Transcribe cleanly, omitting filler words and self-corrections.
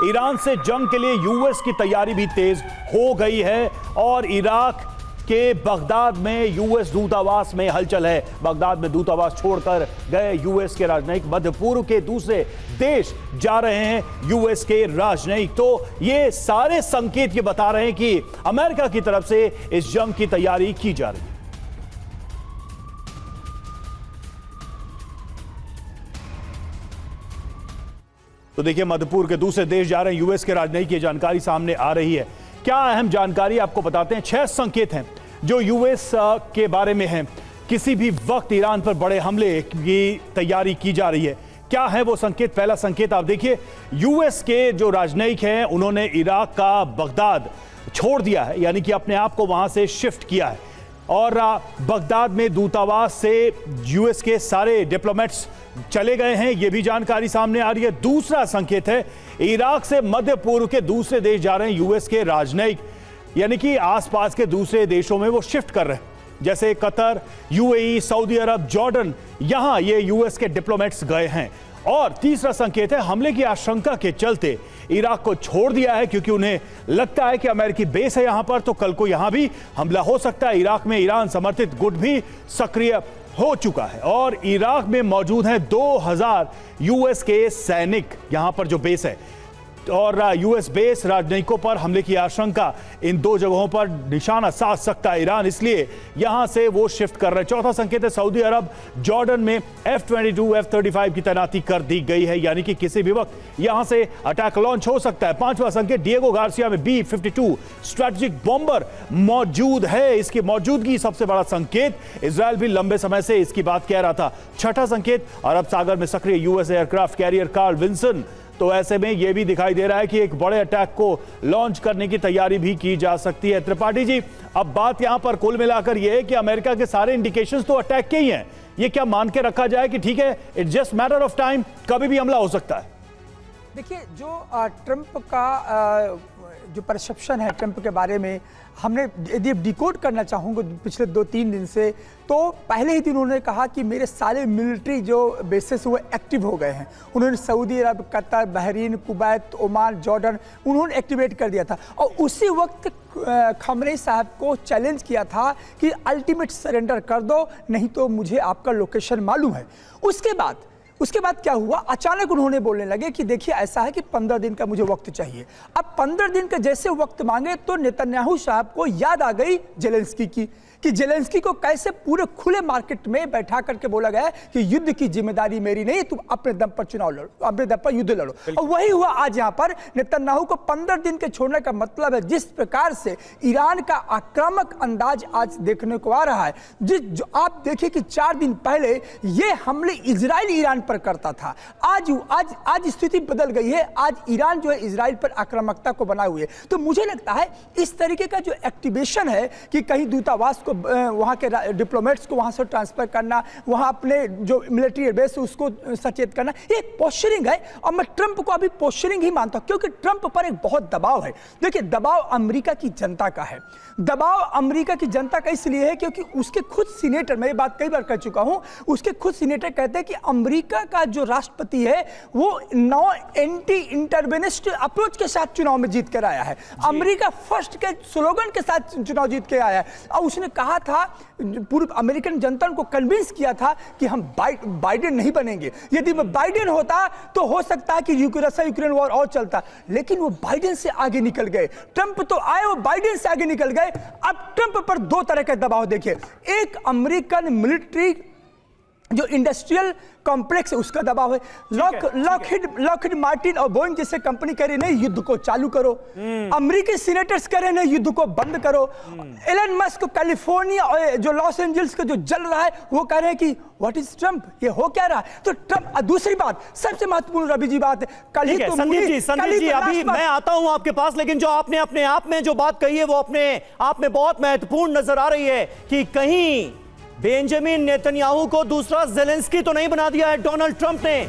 Iran से जंग के लिए यूएस की तैयारी भी तेज हो गई है और इराक के बगदाद में यूएस दूतावास में हलचल है। बगदाद में दूतावास छोड़कर गए यूएस के राजनयिक, मध्य पूर्व के दूसरे देश जा रहे हैं यूएस के राजनयिक। तो ये सारे संकेत ये बता रहे हैं कि अमेरिका की तरफ से इस जंग की तैयारी की जा रही है। तो देखिए, मध्यपूर्व के दूसरे देश जा रहे हैं यूएस के राजनयिक, की जानकारी सामने आ रही है। क्या अहम जानकारी आपको बताते हैं। 6 संकेत हैं जो यूएस के बारे में हैं। किसी भी वक्त ईरान पर बड़े हमले की तैयारी की जा रही है। क्या है वो संकेत? पहला संकेत आप देखिए, यूएस के जो राजनयिक हैं उन्होंने इराक का बगदाद छोड़ दिया है, यानी कि अपने आप को वहां से शिफ्ट किया है और बगदाद में दूतावास से यूएस के सारे डिप्लोमेट्स चले गए हैं, यह भी जानकारी सामने आ रही है। दूसरा संकेत है, इराक से मध्य पूर्व के दूसरे देश जा रहे हैं यूएस के राजनयिक, यानी कि आसपास के दूसरे देशों में वो शिफ्ट कर रहे हैं, जैसे कतर, यूएई, सऊदी अरब, जॉर्डन, यहां ये यूएस के डिप्लोमेट्स गए हैं। और तीसरा संकेत है, हमले की आशंका के चलते इराक को छोड़ दिया है, क्योंकि उन्हें लगता है कि अमेरिकी बेस है यहां पर, तो कल को यहां भी हमला हो सकता है। इराक में ईरान समर्थित गुट भी सक्रिय हो चुका है और इराक में मौजूद हैं 2000 यूएस के सैनिक यहां पर जो बेस है, और यूएस बेस राजनयिकों पर हमले की आशंका इन 2 जगहों पर निशाना साध सकता है ईरान, इसलिए यहां से वो शिफ्ट कर रहे हैं। चौथा संकेत है, सऊदी अरब, जॉर्डन में F-22, F-35 की तैनाती कर दी गई है, यानी कि किसी भी वक्त यहां से अटैक लॉन्च हो सकता है। पांचवा संकेत, डिएगो गार्सिया में B-52 स्ट्रेटेजिक बॉम्बर मौजूद है, इसकी मौजूदगी सबसे बड़ा संकेत। इजरायल भी लंबे समय से इसकी बात कह रहा था। छठा संकेत, अरब सागर में सक्रिय US aircraft carrier Carl Vinson, तो ऐसे में यह भी दिखाई दे रहा है कि एक बड़े अटैक को लॉन्च करने की तैयारी भी की जा सकती है। त्रिपाठी जी, अब बात यहां पर कुल मिलाकर यह है कि अमेरिका के सारे इंडिकेशंस तो अटैक के ही हैं। ये क्या मान के रखा जाए कि ठीक है, it's just matter of time, कभी भी हमला हो सकता है? देखिए, जो ट्रंप का जो परसेप्शन है ट्रंप के बारे में, हमने यदि डिकोड करना चाहूँगा पिछले 2-3 दिन से, तो पहले ही दिन उन्होंने कहा कि मेरे सारे मिलिट्री जो बेसेस वो एक्टिव हो गए हैं। उन्होंने Saudi Arab, Qatar, Bahrain, Kuwait, Oman, Jordan उन्होंने एक्टिवेट कर दिया था और उसी वक्त खमनेई साहब को चैलेंज किया था कि अल्टीमेट सरेंडर कर दो, नहीं तो मुझे आपका लोकेशन मालूम है। उसके बाद क्या हुआ, अचानक उन्होंने बोलने लगे कि देखिए ऐसा है कि 15 दिन का मुझे वक्त चाहिए। अब 15 दिन का जैसे वक्त मांगे तो नेतन्याहू साहब को याद आ गई जेलेंस्की की, कि जेलेंस्की को कैसे पूरे खुले मार्केट में बैठा करके बोला गया कि युद्ध की जिम्मेदारी मेरी नहीं, तुम अपने दम पर चुनाव लड़ो, अपने दम पर युद्ध लड़ो। और वही हुआ आज यहाँ पर। नेतन्याहू को 15 दिन के छोड़ने का मतलब है, जिस प्रकार से ईरान का आक्रामक अंदाज आज देखने को आ रहा है, जो आप देखिए कि 4 दिन पहले ये हमले इजराइल ईरान पर करता था, आज स्थिति बदल गई है। आज ईरान जो है इजराइल पर आक्रामकता को बनाए हुए। तो मुझे लगता है इस तरीके का जो एक्टिवेशन है कि कहीं दूतावास को, वहां के डिप्लोमेट्स को वहां से ट्रांसफर करना, वहां अपने जो मिलिट्री बेस है उसको सचेत करना, एक पोस्चरिंग है। और मैं ट्रंप को अभी पोस्चरिंग ही मानता हूं, क्योंकि ट्रंप पर एक बहुत दबाव है। देखिए, दबाव अमेरिका की जनता का है। दबाव अमेरिका की जनता का इसलिए है क्योंकि उसके खुद सीनेटर, मैं ये बात कई बार कह चुका हूं, उसके खुद सीनेटर कहते हैं कि अमेरिका का जो राष्ट्रपति है वो नो एंटी इंटरवेनिस्ट अप्रोच के साथ चुनाव में जीत कर आया है। अमेरिका फर्स्ट के स्लोगन के साथ चुनाव जीत के आया है। और उसने कहा था, पूर्व अमेरिकन जनता को कन्विंस किया था कि हम बाइडेन नहीं बनेंगे। यदि वो बाइडेन होता तो हो सकता है कि रशिया यूक्रेन वॉर और चलता, लेकिन वो बाइडेन से आगे निकल गए। ट्रंप तो आए, वो बाइडेन से आगे निकल गए। अब ट्रंप पर 2 तरह के दबाव देखिए, एक अमेरिकन मिलिट्री जो इंडस्ट्रियल कॉम्प्लेक्स है उसका दबाव है। लॉकहीड मार्टिन और बोइंग जैसे कंपनी कह रही नहीं, युद्ध को चालू करो। अमेरिकी सीनेटर्स कह रहे हैं युद्ध को बंद करो। एलन मस्क कैलिफोर्निया और जो लॉस एंजल्स का जो जल रहा है वो कह रहे हैं कि व्हाट इज ट्रंप, ये हो क्या रहा है। तो ट्रंप, दूसरी बात सबसे महत्वपूर्ण रवि जी बात है, कल ही तो संदीप जी अभी मैं आता हूं आपके पास, लेकिन जो आपने अपने आप में जो बात कही है वो अपने आप में बहुत महत्वपूर्ण नजर आ रही है कि कहीं बेंजामिन नेतन्याहू को दूसरा जेलेंस्की तो नहीं बना दिया है डोनाल्ड ट्रंप ने।